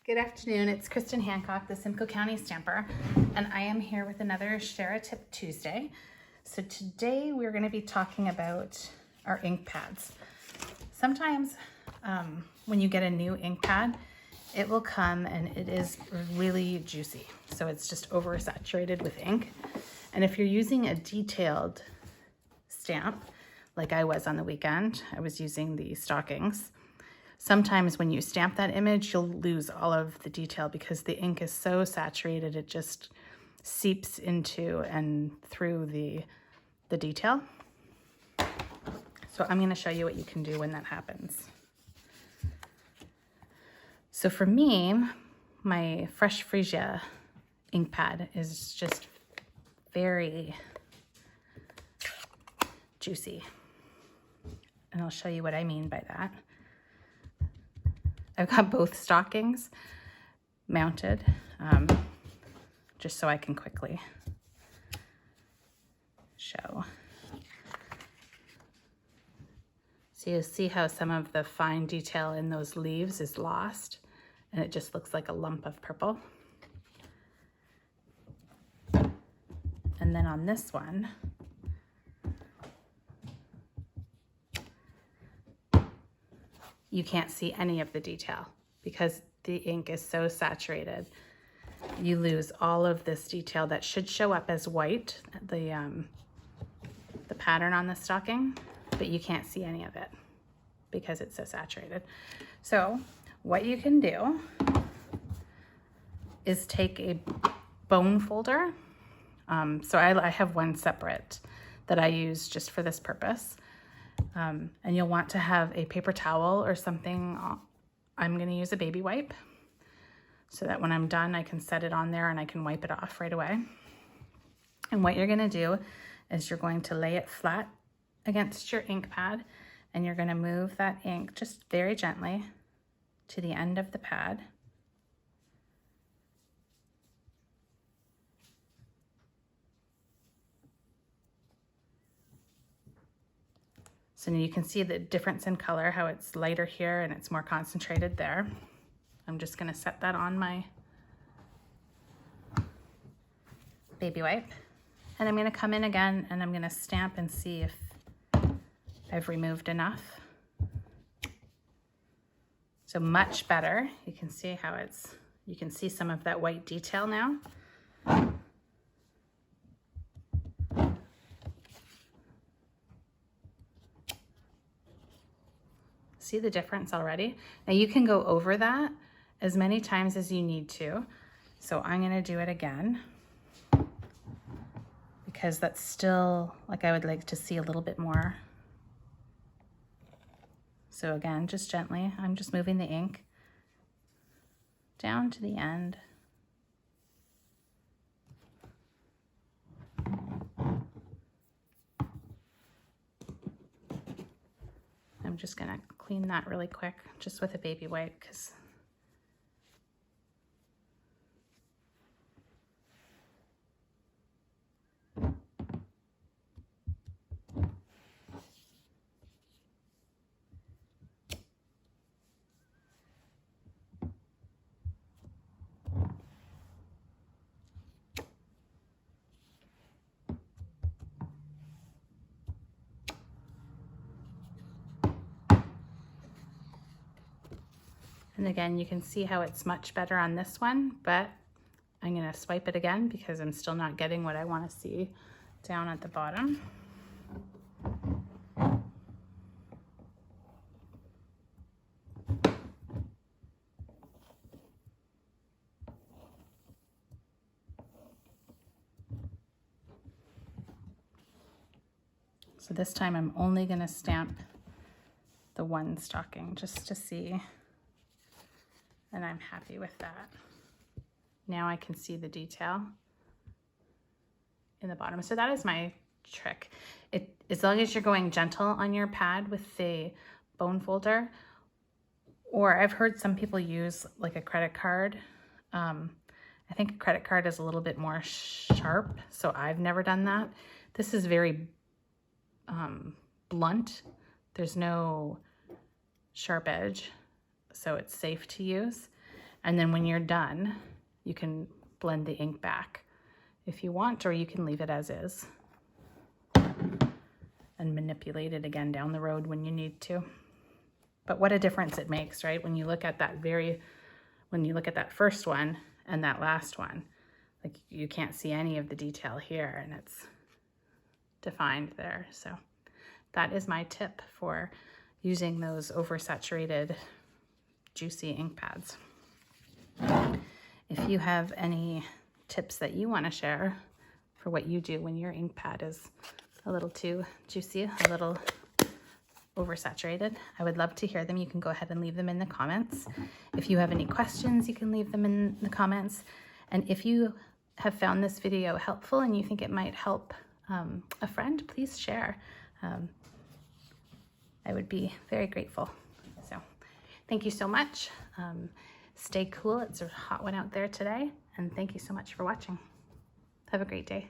Good afternoon, it's Kristen Hancock, the Simcoe County Stamper, and I am here with another Share a Tip Tuesday. So today we're going to be talking about our ink pads. Sometimes when you get a new ink pad, it will come and it is really juicy. So it's just oversaturated with ink. And if you're using a detailed stamp, like I was on the weekend, I was using the stockings. Sometimes when you stamp that image, you'll lose all of the detail because the ink is so saturated, it just seeps into and through the detail. So I'm going to show you what you can do when that happens. So for me, my Fresh Freesia ink pad is just very juicy. And I'll show you what I mean by that. I've got both stockings mounted just so I can quickly show. So you see how some of the fine detail in those leaves is lost and it just looks like a lump of purple. And then on this one, you can't see any of the detail because the ink is so saturated. You lose all of this detail that should show up as white, the pattern on the stocking, but you can't see any of it because it's so saturated. So what you can do is take a bone folder. So I have one separate that I use just for this purpose. And you'll want to have a paper towel or something. I'm going to use a baby wipe so that when I'm done, I can set it on there and I can wipe it off right away. And what you're going to do is you're going to lay it flat against your ink pad and you're going to move that ink just very gently to the end of the pad. So now you can see the difference in color, how it's lighter here and it's more concentrated there. I'm just going to set that on my baby wipe. And I'm going to come in again and I'm going to stamp and see if I've removed enough. So much better. You can see how you can see some of that white detail now. See the difference already? Now you can go over that as many times as you need to. So I'm gonna do it again because that's still, like, I would like to see a little bit more. So again, just gently, I'm just moving the ink down to the end. I'm just gonna clean that really quick, just with a baby wipe, because and again, you can see how it's much better on this one, but I'm gonna swipe it again because I'm still not getting what I wanna see down at the bottom. So this time I'm only gonna stamp the one stocking just to see, and I'm happy with that. Now I can see the detail in the bottom. So that is my trick. As long as you're going gentle on your pad with the bone folder, or I've heard some people use like a credit card. I think a credit card is a little bit more sharp, so I've never done that. This is very blunt. There's no sharp edge, so it's safe to use. And then when you're done, you can blend the ink back if you want, or you can leave it as is and manipulate it again down the road when you need to. But what a difference it makes, right? When you look at that first one and that last one, like you can't see any of the detail here and it's defined there. So that is my tip for using those oversaturated, juicy ink pads. If you have any tips that you want to share for what you do when your ink pad is a little too juicy, a little oversaturated, I would love to hear them. You can go ahead and leave them in the comments. If you have any questions, you can leave them in the comments. And if you have found this video helpful and you think it might help a friend, please share. I would be very grateful. So thank you so much. Stay cool. It's a hot one out there today. And thank you so much for watching. Have a great day.